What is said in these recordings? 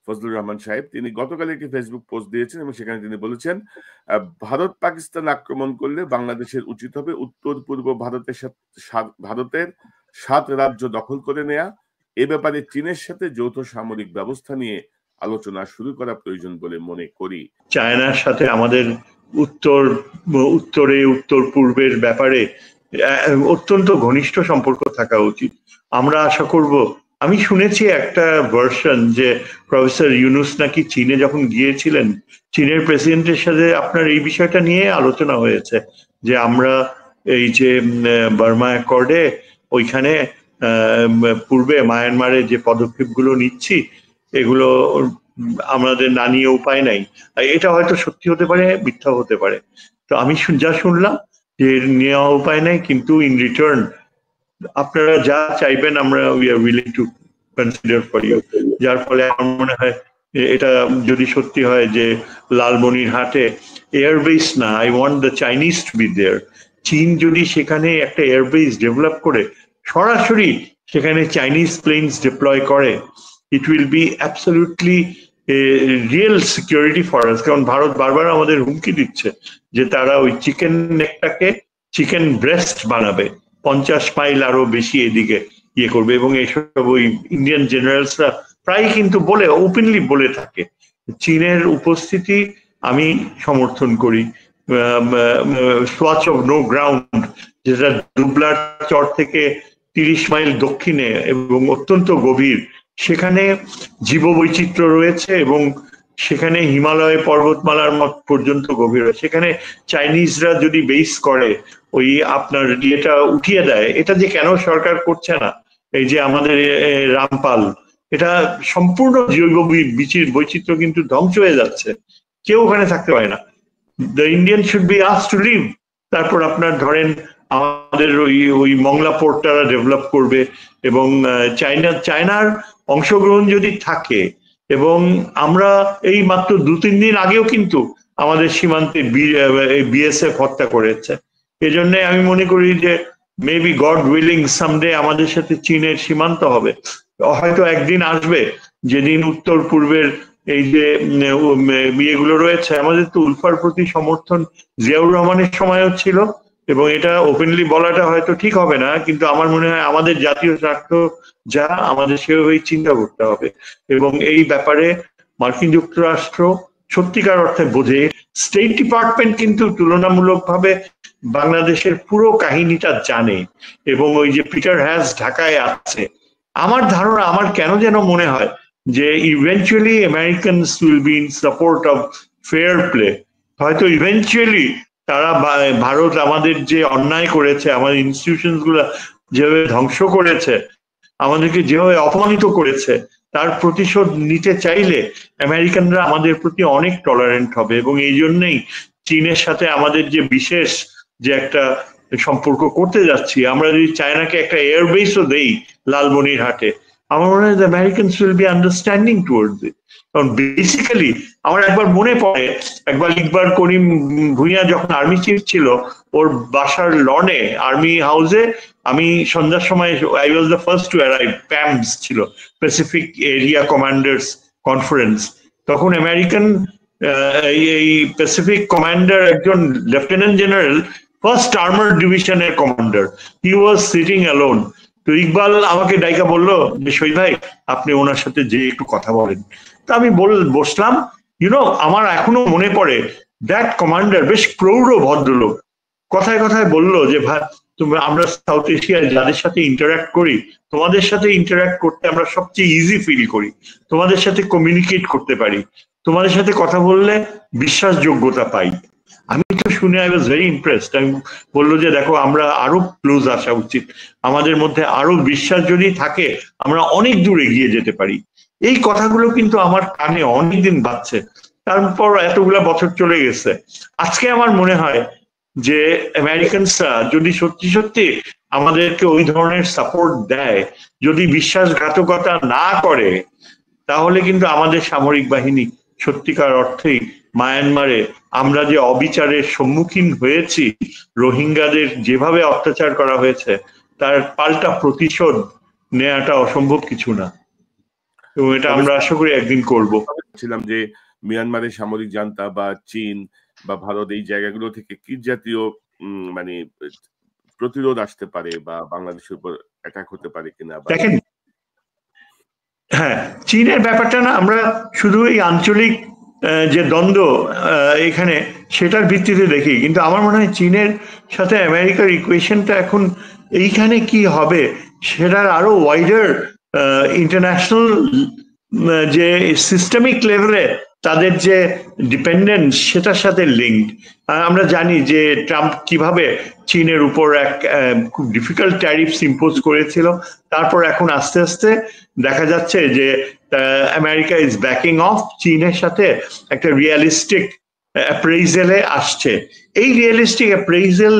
ফজলুর রহমান সাহেব, তিনি গতকাল একটি ফেসবুক পোস্ট দিয়েছেন এবং সেখানে তিনি বলেছেন, ভারত পাকিস্তান আক্রমণ করলে বাংলাদেশের উচিত হবে উত্তর পূর্ব ভারতের 7 রাজ্য দখল করে নেয়া। এ ব্যাপারে চীনের সাথে যৌথ সামরিক ব্যবস্থা নিয়ে আলোচনা শুরু করা প্রয়োজন বলে মনে করি। চায়নার সাথে আমাদের উত্তর পূর্বের ব্যাপারে অত্যন্ত ঘনিষ্ঠ সম্পর্ক থাকা উচিত। আমরা আশা করব, আমি শুনেছি একটা ভার্সন যে প্রফেসর ইউনুস নাকি চীনে যখন গিয়েছিলেন, চীনের প্রেসিডেন্টের সাথে আপনার এই বিষয়টা নিয়ে আলোচনা হয়েছে যে আমরা এই যে বার্মা অ্যাকর্ডে ওইখানে পূর্বে মায়ানমারে যে পদক্ষেপগুলো নিচ্ছি এগুলো আমাদের না নিয়ে উপায় নাই। এটা হয়তো সত্যি হতে পারে, মিথ্যা হতে পারে। তো আমি যা শুনলাম যে নেওয়া উপায় নাই, কিন্তু ইন রিটার্ন আপনারা যা চাইবেন আমরা we are willing to consider for you. যার ফলে আমার মনে হয় এটা যদি সত্যি হয় যে লালমনিরহাটে এয়ারবেস না, I want the Chinese to be there. চীন যদি সেখানে একটা এয়ারবেস ডেভেলপ করে সরাসরি সেখানে চাইনিজ প্লেনস ডিপ্লয় করে, it will be absolutely a real security for us. কারণ ভারত বারবার আমাদের হুমকি দিচ্ছে যে তারা ওই চিকেন নেকটাকে চিকেন ব্রেস্ট বানাবে, 50 মাইল আরো বেশি এদিকে ইয়ে করবে, এবং এসব ওই ইন্ডিয়ান জেনারেলসরা প্রায় কিন্তু বলে ওপেনলি বলে থাকে। চীনের উপস্থিতি আমি সমর্থন করি। সোয়াচ অফ নো গ্রাউন্ড, যেটা দুবলার চর থেকে 30 মাইল দক্ষিণে এবং অত্যন্ত গভীর, সেখানে জীববৈচিত্র্য রয়েছে এবং সেখানে হিমালয় পর্বতমালার মত পর্যন্ত গভীর। সেখানে চাইনিজরা যদি বেস করে ওই আপনার ইয়েটা উঠিয়ে দেয়, এটা যে কেন সরকার করছে না, এই যে আমাদের রামপাল, এটা সম্পূর্ণ জৈব বৈচিত্র্য কিন্তু ধ্বংস হয়ে যাচ্ছে, কেউ ওখানে থাকতে পারে না। The Indian should be asked to leave. তারপর আপনার ধরেন আমাদের ওই মংলা পোর্টটা ডেভেলপ করবে, এবং চায়নার অংশগ্রহণ যদি থাকে, এবং আমরা এই মাত্র 2-3 দিন আগেও কিন্তু আমাদের সীমান্তে বিএসএফ হত্যা করেছে। এজন্য আমি মনে করি যে মেবি গড উইলিং সামডে আমাদের সাথে চীনের সীমান্ত হবে। হয়তো একদিন আসবে যেদিন উত্তর পূর্বের এই যে ইয়েগুলো রয়েছে, আমাদের তো উলফার প্রতি সমর্থন জিয়াউর রহমানের সময়ও ছিল, এবং এটা ওপেনলি বলাটা হয়তো ঠিক হবে না, কিন্তু আমার মনে হয় আমাদের জাতীয় স্বার্থ যা, আমাদের সেভাবেই চিন্তা করতে হবে। এবং এই ব্যাপারে মার্কিন যুক্তরাষ্ট্র সত্যিকার অর্থে বোঝে। স্টেট ডিপার্টমেন্ট কিন্তু তুলনামূলকভাবে বাংলাদেশের পুরো কাহিনীটা জানে, এবং ওই যে পিটার হ্যাস ঢাকায় আছে, আমার ধারণা, আমার কেন যেন মনে হয় যে eventually Americans will be in support of fair play. হয়তো ইভেন্চুয়ালি তারা ভারত আমাদের যে অন্যায় করেছে, আমাদের ইনস্টিটিউশন গুলা যেভাবে ধ্বংস করেছে, আমাদেরকে যেভাবে অপমানিত করেছে, তার প্রতিশোধ নিতে চাইলে আমেরিকানরা আমাদের প্রতি অনেক টলারেন্ট হবে। এবং এই জন্যই চীনের সাথে আমাদের যে বিশেষ যে একটা সম্পর্ক করতে যাচ্ছি, আমরা যদি চায়নাকে একটা এয়ারবেসও দেই লালমনিরহাটে, আমার মনে হয় Americans will be understanding towards ইট। কারণ বেসিক্যালি আমার একবার মনে পড়ে, একবার ইকবাল করিম ভুঁইয়া যখন আর্মি চিফ ছিল, ওর বাসার লনে আর্মি হাউসে আমি সন্ধ্যার সময়, I was the first to arrive, PAMS ছিল, প্যাসিফিক এরিয়া কমান্ডার্স কনফারেন্স। তখন আমেরিকান এই প্যাসিফিক কমান্ডার, একজন লেফটেন্যান্ট জেনারেল, ফার্স্ট আর্মার ডিভিশনের commander, he was sitting alone. তো ইকবাল আমাকে ডাইকা বললো যে শহীদ ভাই, আপনি ওনার সাথে যে একটু কথা বলেন। তা আমি বসলাম। আমার এখনো মনে পড়ে, দ্যাট কমান্ডার বেশ প্রৌঢ় ভদ্রলোক, কথায় কথায় বললো যে ভাই, আমরা সাউথ এশিয়ায় যাদের সাথে ইন্টারাক্ট করি, তোমাদের সাথে ইন্টারাক্ট করতে আমরা সবচেয়ে ইজি ফিল করি, তোমাদের সাথে কমিউনিকেট করতে পারি, তোমাদের সাথে কথা বললে বিশ্বাসযোগ্যতা পাই। আমি তো শুনে আই ওয়াজ ভেরি ইমপ্রেসড। আমি বললো যে দেখো, আমরা আরো ক্লোজ আসা উচিত, আমাদের মধ্যে আরো বিশ্বাস যদি থাকে আমরা অনেক দূর এগিয়ে যেতে পারি। এই কথাগুলো কিন্তু আমার কানে অনেকদিন বাজছে। তারপর এতগুলা বছর চলে গেছে, আজকে আমার মনে হয় যে আমেরিকানসরা যদি সত্যি সত্যি আমাদেরকে ওই ধরনের সাপোর্ট দেয়, যদি বিশ্বাসঘাতকতা না করে, তাহলে কিন্তু আমাদের সামরিক বাহিনী সত্যিকার অর্থেই মায়ানমারে আমরা যে অবিচারের সম্মুখীন হয়েছি, রোহিঙ্গাদের যেভাবে অত্যাচার করা হয়েছে, তার পাল্টা প্রতিশোধ নেওয়াটা অসম্ভব কিছু না। এবং এটা আমরা আশা করি একদিন করব। ছিলাম যে মিয়ানমারের সামরিক জান্তা বা চীন বা ভারত এই জায়গাগুলো থেকে কি জাতীয় মানে প্রতিরোধ আসতে পারে বা বাংলাদেশের উপর অ্যাটাক হতে পারে কিনা? দেখেন, হ্যাঁ, চীনের ব্যাপারটা না আমরা শুধু এই আঞ্চলিক যে দ্বন্দ্ব এখানে সেটার ভিত্তিতে দেখি, কিন্তু আমার মনে হয় চীনের সাথে আমেরিকার ইকুয়েশনটা এখন এইখানে কি হবে সেটার আরো ওয়াইডার ইন্টারন্যাশনাল যে সিস্টেমিক লেভেলে তাদের যে ডিপেন্ডেন্স সেটার সাথে লিঙ্কড। আমরা জানি যে ট্রাম্প কিভাবে চীনের উপর এক খুব ডিফিকাল্ট ট্যারিফস ইম্পোজ করেছিল, তারপর এখন আস্তে আস্তে দেখা যাচ্ছে যে আমেরিকা ইজ ব্যাকিং অফ, চীনের সাথে একটা রিয়ালিস্টিক অ্যাপ্রেইজেলে আসছে। এই রিয়ালিস্টিক অ্যাপ্রেইজেল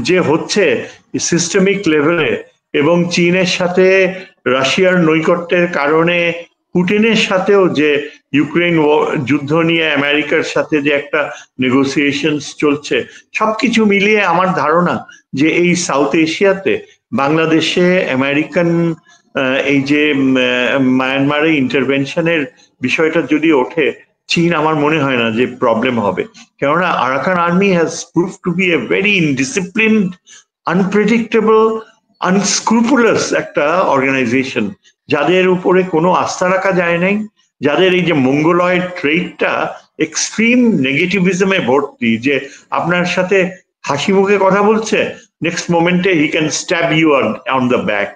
যে হচ্ছে সিস্টেমিক লেভেলে এবং চীনের সাথে রাশিয়ার নৈকট্যের কারণে পুতিনের সাথেও যে ইউক্রেন যুদ্ধ নিয়ে আমেরিকার সাথে যে একটা নেগোসিয়েশন চলছে, সবকিছু মিলিয়ে আমার ধারণা যে এই সাউথ এশিয়াতে বাংলাদেশে আমেরিকান এই যে মায়ানমারে ইন্টারভেনশনের বিষয়টা যদি ওঠে, চীন আমার মনে হয় না যে প্রবলেম হবে। কেননা Arakan army has prove to be a very indisciplined, unpredictable, unscrupulous একটা অর্গানাইজেশন, যাদের উপরে কোনো আস্থা রাখা যায় নাই, যাদের এই যে মঙ্গলয়েড ট্রেডটা এক্সট্রিম নেগেটিভিজমে ভর্তি, যে আপনার সাথে হাসি মুখে কথা বলছে, নেক্সট মোমেন্টে he can stab you on the back.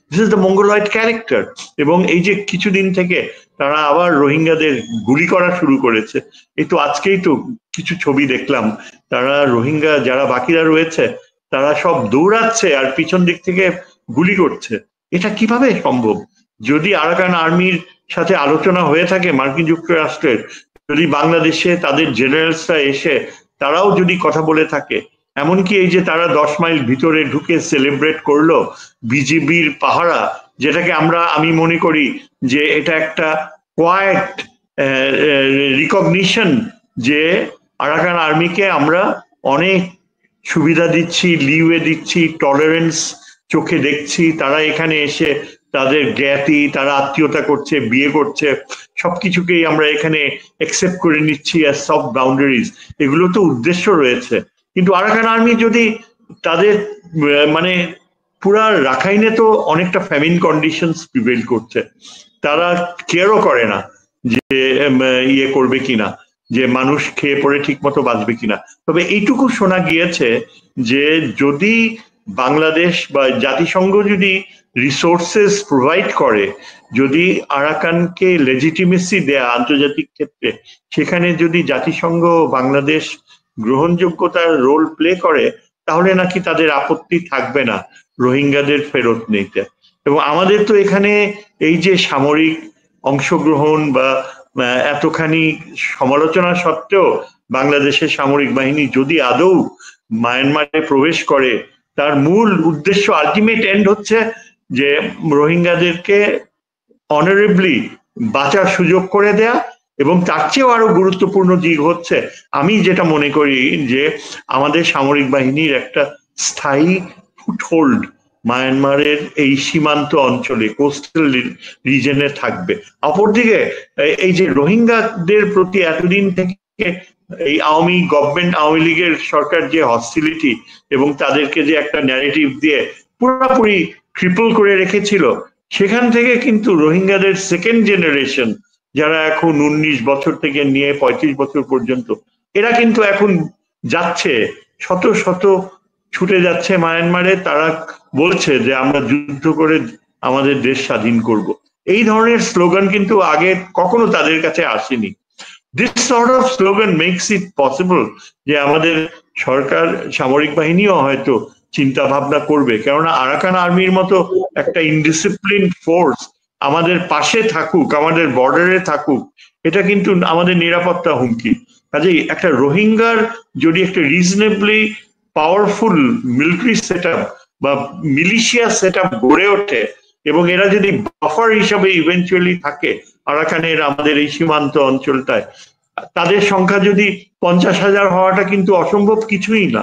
This is the mongoloid character. এবং এই যে কিছুদিন থেকে তারা আবার রোহিঙ্গাদের গুলি করা শুরু করেছে, এই তো আজকেই তো কিছু ছবি দেখলাম, তারা রোহিঙ্গা যারা বাকিরা রয়েছে তারা সব দৌড়াচ্ছে আর পিছন দিক থেকে গুলি করছে। এটা কিভাবে সম্ভব? যদি আরাকান আর্মির সাথে আলোচনা হয়ে থাকে মার্কিন যুক্তরাষ্ট্রের, যদি বাংলাদেশে তাদের জেনারেলসরা এসে তারাও যদি কথা বলে থাকে, এমনকি এই যে তারা 10 মাইল ভিতরে ঢুকে সেলিব্রেট করলো বিজিবির পাহারা, যেটাকে আমি মনে করি যে এটা একটা কোয়াইট রিকগনিশন যে আরাকান আর্মিকে আমরা অনেক সুবিধা দিচ্ছি, লিওয়ে দিচ্ছি, টলারেন্স চোখে দেখছি, তারা এখানে এসে তাদের জ্ঞাতি, তারা আত্মীয়তা করছে, বিয়ে করছে, সবকিছুকেই আমরা এখানে একসেপ্ট করে নিচ্ছি অ্যাজ সফট বাউন্ডারিজ। এগুলো তো উদ্দেশ্য রয়েছে। কিন্তু আরাকান আর্মি যদি তাদের মানে পুরা রাখাইনে তো অনেকটা ফ্যামিন কন্ডিশনস প্রিভেল করছে, তারা কেয়ারও করে না যে ইয়ে করবে কিনা, যে মানুষ খেয়ে পড়ে ঠিক মতো বাঁচবে কিনা। তবে এইটুকু শোনা গিয়েছে যে যদি বাংলাদেশ বা জাতিসংঘ যদি রিসোর্সেস প্রোভাইড করে, যদি আরাকানকে লেজিটিমেসি দেয়া আন্তর্জাতিক ক্ষেত্রে, সেখানে যদি জাতিসংঘ বাংলাদেশ গ্রহণযোগ্যতার রোল প্লে করে, তাহলে নাকি তাদের আপত্তি থাকবে না রোহিঙ্গাদের ফেরত নিতে। এবং আমাদের তো এখানে এই যে সামরিক অংশগ্রহণ বা এতখানি সমালোচনা সত্ত্বেও বাংলাদেশের সামরিক বাহিনী যদি আদৌ মায়ানমারে প্রবেশ করে, তার মূল উদ্দেশ্য, আলটিমেট এন্ড হচ্ছে যে রোহিঙ্গাদেরকে অনারেবলি বাঁচার সুযোগ করে দেয়া। এবং তার চেয়েও আরো গুরুত্বপূর্ণ দিক হচ্ছে, আমি যেটা মনে করি যে আমাদের সামরিক বাহিনীর একটা স্থায়ী ফুটহোল্ড মায়ানমারের এই সীমান্ত অঞ্চলে, কোস্টাল রিজনে থাকবে। অপরদিকে এই যে রোহিঙ্গাদের প্রতি এতদিন থেকে এই আওয়ামী গভর্নমেন্ট, আওয়ামী লীগের সরকার যে হস্টিলিটি এবং তাদেরকে যে একটা ন্যারেটিভ দিয়ে পুরোপুরি ট্রিপল করে রেখেছিল, সেখান থেকে কিন্তু রোহিঙ্গাদের সেকেন্ড জেনারেশন, যারা এখন 19 বছর থেকে নিয়ে 35 বছর পর্যন্ত, এরা কিন্তু এখন যাচ্ছে শত শত ছুটে যাচ্ছে মায়ানমারে। তারা বলছে যে আমরা যুদ্ধ করে আমাদের দেশ স্বাধীন করব। এই ধরনের স্লোগান কিন্তু আগে কখনো তাদের কাছে আসেনি। This sort of slogan makes it possible যে আমাদের সরকার, সামরিক বাহিনীও হয়তো চিন্তা ভাবনা করবে, কেননা আরাকান আর্মির মতো একটা ইনডিসিপ্লিন ফোর্স আমাদের পাশে থাকুক, আমাদের বর্ডারে থাকুক, এটা কিন্তু আমাদের নিরাপত্তা হুমকি। কাজেই একটা রোহিঙ্গার যদি একটা reasonably powerful military set up বা মিলিশিয়া সেট আপ গড়ে ওঠে, এবং এরা যদি বাফার হিসাবে ইভেন্চুয়ালি থাকে আরাকানের আমাদের এই সীমান্ত অঞ্চলটায়, তাদের সংখ্যা যদি 50,000 হওয়াটা কিন্তু অসম্ভব কিছুই না।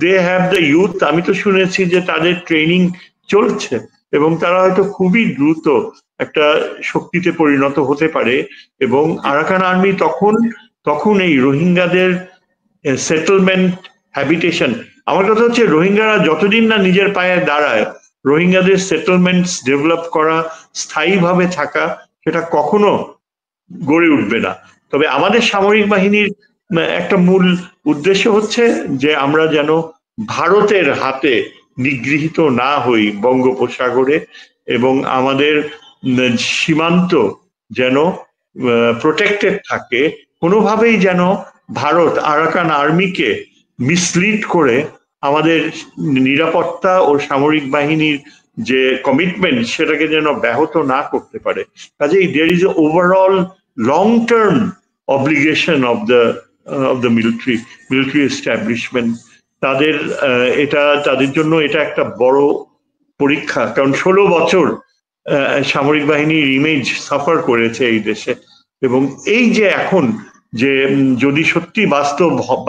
They have the youth. আমি তো শুনেছি যে তাদের ট্রেনিং চলছে এবং তারা হয়তো খুবই দ্রুত একটা শক্তিতে পরিণত হতে পারে। এবং আরাকান আর্মি তখন এই রোহিঙ্গাদের সেটেলমেন্ট, হ্যাবিটেশন, আমার কথা হচ্ছে রোহিঙ্গারা যতদিন না নিজের পায়ে দাঁড়ায়, রোহিঙ্গাদের সেটেলমেন্টস ডেভেলপ করা, স্থায়ীভাবে থাকা, সেটা কখনো গড়ে উঠবে না। তবে আমাদের সামরিক বাহিনীর একটা মূল উদ্দেশ্য হচ্ছে যে আমরা যেন ভারতের হাতে নিগৃহীত না হই বঙ্গোপসাগরে, এবং আমাদের সীমান্ত যেন প্রোটেক্টেড থাকে। কোনোভাবেই যেন ভারত আরাকান আর্মিকে মিসলিড করে আমাদের নিরাপত্তা ও সামরিক বাহিনীর যে কমিটমেন্ট সেটাকে যেন ব্যাহত না করতে পারে। কাজেই there is a overall long term obligation of the military establishment. তাদের জন্য এটা একটা বড় পরীক্ষা, কারণ 16 বছর সামরিক বাহিনীর ইমেজ সাফার করেছে এই দেশে। এবং এই যে এখন যে যদি সত্যি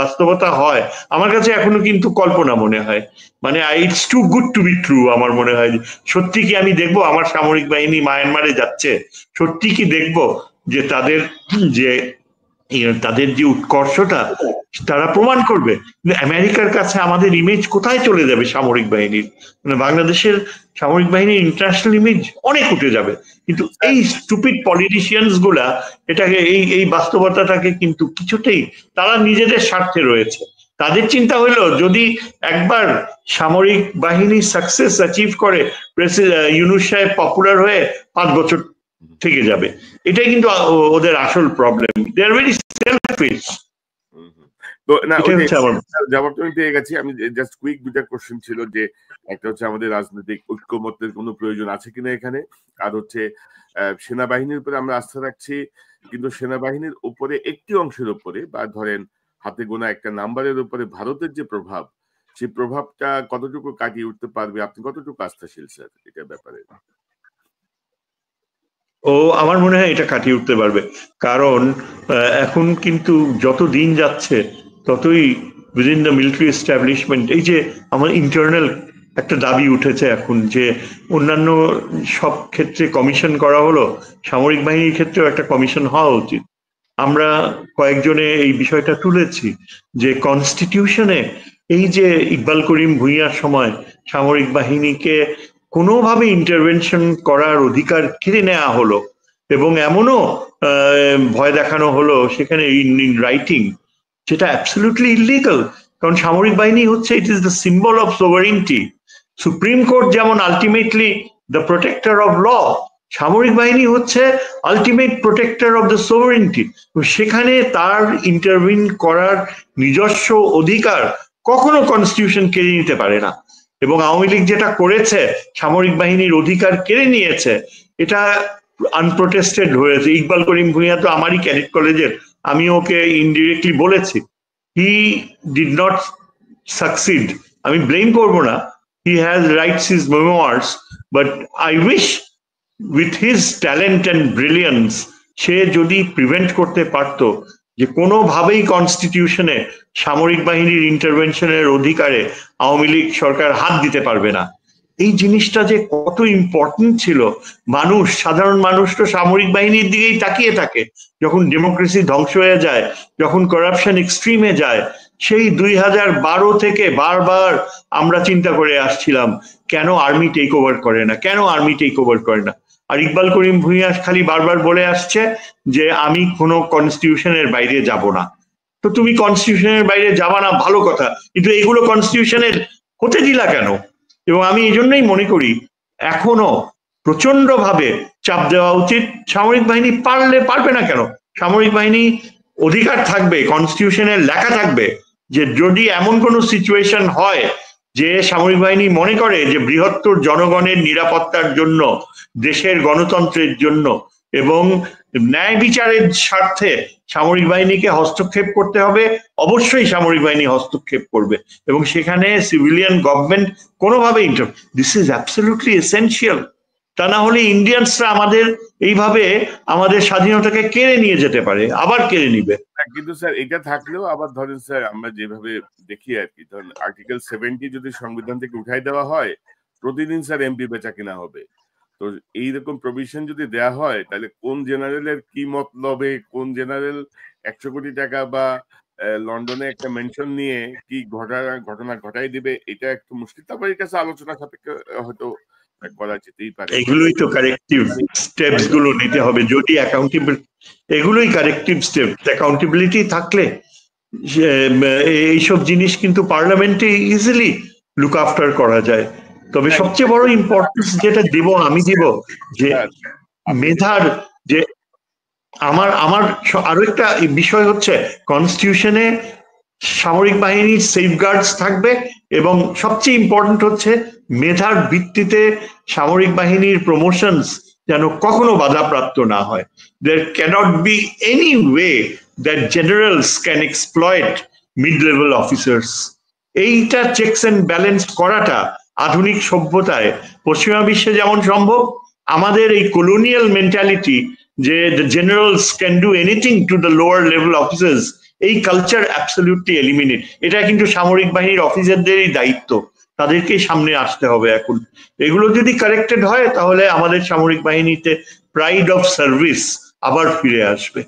বাস্তবতা হয়, আমার কাছে এখনো কিন্তু কল্পনা মনে হয়, মানে it's too good to be true. আমার মনে হয় সত্যি কি আমি দেখবো আমার সামরিক বাহিনী মায়ানমারে যাচ্ছে, সত্যি কি দেখবো যে তাদের যে উৎকর্ষটা তারা প্রমাণ করবে। আমেরিকার কাছে আমাদের ইমেজ কোথায় চলে যাবে সামরিক বাহিনীর, মানে বাংলাদেশের সামরিক বাহিনীর ইন্টারন্যাশনাল ইমেজ অনেক উঠে যাবে। কিন্তু এই স্টুপিড পলিটিশিয়ানস গুলা এটাকে এই বাস্তবতাটাকে কিন্তু কিছুতেই, তারা নিজেদের স্বার্থে রয়েছে। তাদের চিন্তা হলো যদি একবার সামরিক বাহিনী সাকসেস অ্যাচিভ করে, ইউনূস সাহেব পপুলার হয়ে 5 বছর থেকে যাবে। এটাই কিন্তু ওদের আসল problem. They are very selfish. তো না, জবাব তো আমি পেয়ে গেছি। আমি জাস্ট কুইক দুটা কোশ্চেন ছিল, যে একটা হচ্ছে আমাদের রাজনৈতিক ঐক্যমত্যের কোনো প্রয়োজন আছে কিনা এখানে, আর হচ্ছে সেনাবাহিনীর উপরে আমরা আস্থা রাখছি, কিন্তু সেনাবাহিনীর উপরে একটি অংশের উপরে, বা ধরেন হাতে গোনা একটা নাম্বারের উপরে ভারতের যে প্রভাব, সেই প্রভাবটা কতটুকু কাটিয়ে উঠতে পারবে, আপনি কতটুকু আস্থাশীল স্যার এটার ব্যাপারে? আমার মনে হয় এটা কাটিয়ে উঠতে পারবে, কারণ এখন কিন্তু যত দিন যাচ্ছে ততই উইদিন দ্য মিলিটারি এস্টাবলিশমেন্ট, এই যে আমার ইন্টারনাল একটা দাবি উঠেছে এখন যে অন্যান্য সব ক্ষেত্রে কমিশন করা হলো, সামরিক বাহিনীর ক্ষেত্রেও একটা কমিশন হওয়া উচিত। আমরা কয়েকজনে এই বিষয়টা তুলেছি যে কনস্টিটিউশনে এই যে ইকবাল করিম ভূঁইয়ার সময় সামরিক বাহিনীকে কোনোভাবে ইন্টারভেনশন করার অধিকার কেড়ে নেওয়া হলো, এবং এমনও ভয় দেখানো হলো সেখানে ইন রাইটিং, যেটা অ্যাবসলিউটলি ইলিগাল। কারণ সামরিক বাহিনী হচ্ছে, it is the symbol of sovereignty. Supreme court যেমন ultimately the protector of law, সামরিক বাহিনী হচ্ছে ultimate protector of the sovereignty. সেখানে তার ইন্টারভিন করার নিজস্ব অধিকার কখনো কনস্টিটিউশন কেড়ে নিতে পারে না। এবং আওয়ামী লীগ যেটা করেছে, সামরিক বাহিনীর অধিকার কেড়ে নিয়েছে, এটা আনপ্রোটেস্টেড হয়েছে। ইকবাল করিম ভূঁইয়া তো আমারই ক্যাডেট কলেজের, আমি ওকে ইনডিরেক্টলি বলেছি, হি ডিড নট সাকসিড। আমি ব্লেম করবো না, he has writes his memoirs, but I wish with his talent and brilliance সে যদি প্রিভেন্ট করতে পারতো যে কোনোভাবেই কনস্টিটিউশনে সামরিক বাহিনীর ইন্টারভেনশনের অধিকারে আওয়ামী লীগ সরকার হাত দিতে পারবে না। এই জিনিসটা যে কত ইম্পর্টেন্ট ছিল। মানুষ, সাধারণ মানুষ তো সামরিক বাহিনীর দিকেই তাকিয়ে থাকে যখন ডেমোক্রেসি ধ্বংস হয়ে যায়, যখন করাপশন এক্সট্রিমে যায়। সেই 2012 থেকে বারবার আমরা চিন্তা করে আসছিলাম কেন আর্মি টেক ওভার করে না, কেন আর্মি টেক ওভার করে না। আর ইকবাল করিম ভূঁইয়া খালি বারবার বলে আসছে যে আমি কোনো কনস্টিটিউশনের বাইরে যাব না। তো তুমি কনস্টিটিউশনের বাইরে যাবা না, ভালো কথা, কিন্তু এগুলো কনস্টিটিউশনের হতে দিলা কেন? এবং আমি এই জন্যই মনে করি এখনো প্রচন্ড ভাবে চাপ দেওয়া উচিত। সামরিক বাহিনী পারবে না কেন? সামরিক বাহিনী অধিকার থাকবে, কনস্টিটিউশনের লেখা থাকবে যে যদি এমন কোনো সিচুয়েশন হয় যে সামরিক বাহিনী মনে করে যে বৃহত্তর জনগণের নিরাপত্তার জন্য, দেশের গণতন্ত্রের জন্য এবং ন্যায় বিচারের স্বার্থে সামরিক বাহিনীকে হস্তক্ষেপ করতে হবে, অবশ্যই সামরিক বাহিনী হস্তক্ষেপ করবে, এবং সেখানে সিভিলিয়ান গভর্নমেন্ট কোনোভাবে দিস ইজ অ্যাবসলিউটলি এসেনশিয়াল। তা না হলে ইন্ডিয়ানসরা আমাদের এইভাবে আমাদের স্বাধীনতাকে কেড়ে নিয়ে যেতে পারে, আবার কেড়ে নিবে। কিন্তু স্যার এটা থাকলেও আবার ধরেন স্যার আমরা যেভাবে দেখি আর কি, ধরেন আর্টিকেল 70 যদি সংবিধান থেকে উঠাই দেওয়া হয়, প্রতিদিন স্যার এমপি বেচা কিনা হবে। তো এইরকম প্রভিশন যদি দেয়া হয় তাহলে কোন জেনারেলের কি মতলবে কোন জেনারেল 100 কোটি টাকা বা লন্ডনে একটা মেনশন নিয়ে কি ঘটনা ঘটাই দিবে, এটা একটু মুশকিল। তারপরে এর কাছে আলোচনা সাপেক্ষে হয়তো করা যেতেই পারে। এগুলোই তো কারেক্টিভ স্টেপস গুলো নিতে হবে যদি অ্যাকাউন্টেবল, এগুলোই কারেক্টিভ স্টেপ। অ্যাকাউন্টেবিলিটি থাকলে এইসব জিনিস কিন্তু পার্লামেন্টে ইজিলি লুক আফটার করা যায়। তবে সবচেয়ে বড় ইম্পর্টেন্স যেটা আমি দিব যে মেধার, যে আমার আরো একটা বিষয় হচ্ছে কনস্টিটিউশনে সামরিক বাহিনীর সেফগার্ডস থাকবে, এবং সবচেয়ে ইম্পর্টেন্ট হচ্ছে মেধার ভিত্তিতে সামরিক বাহিনীর প্রমোশনস যেন কখনো বাধাপ্রাপ্ত না হয়। There cannot be any way that generals can exploit mid-level officers. এইটা চেকস এন্ড ব্যালেন্স করাটা আধুনিক সভ্যতায় পশ্চিমা বিশ্বে যেমন সম্ভব, আমাদের এই কলোনিয়াল মেন্টালিটি যে the generals can do anything to the lower level officers, এই কালচার অ্যাবসলিউটলি এলিমিনেট। এটা কিন্তু সামরিক বাহিনীর অফিসারদেরই দায়িত্ব, তাদেরকেই সামনে আসতে হবে এখন। এগুলো যদি কারেক্টেড হয় তাহলে আমাদের সামরিক বাহিনীতে প্রাইড অফ সার্ভিস আবার ফিরে আসবে।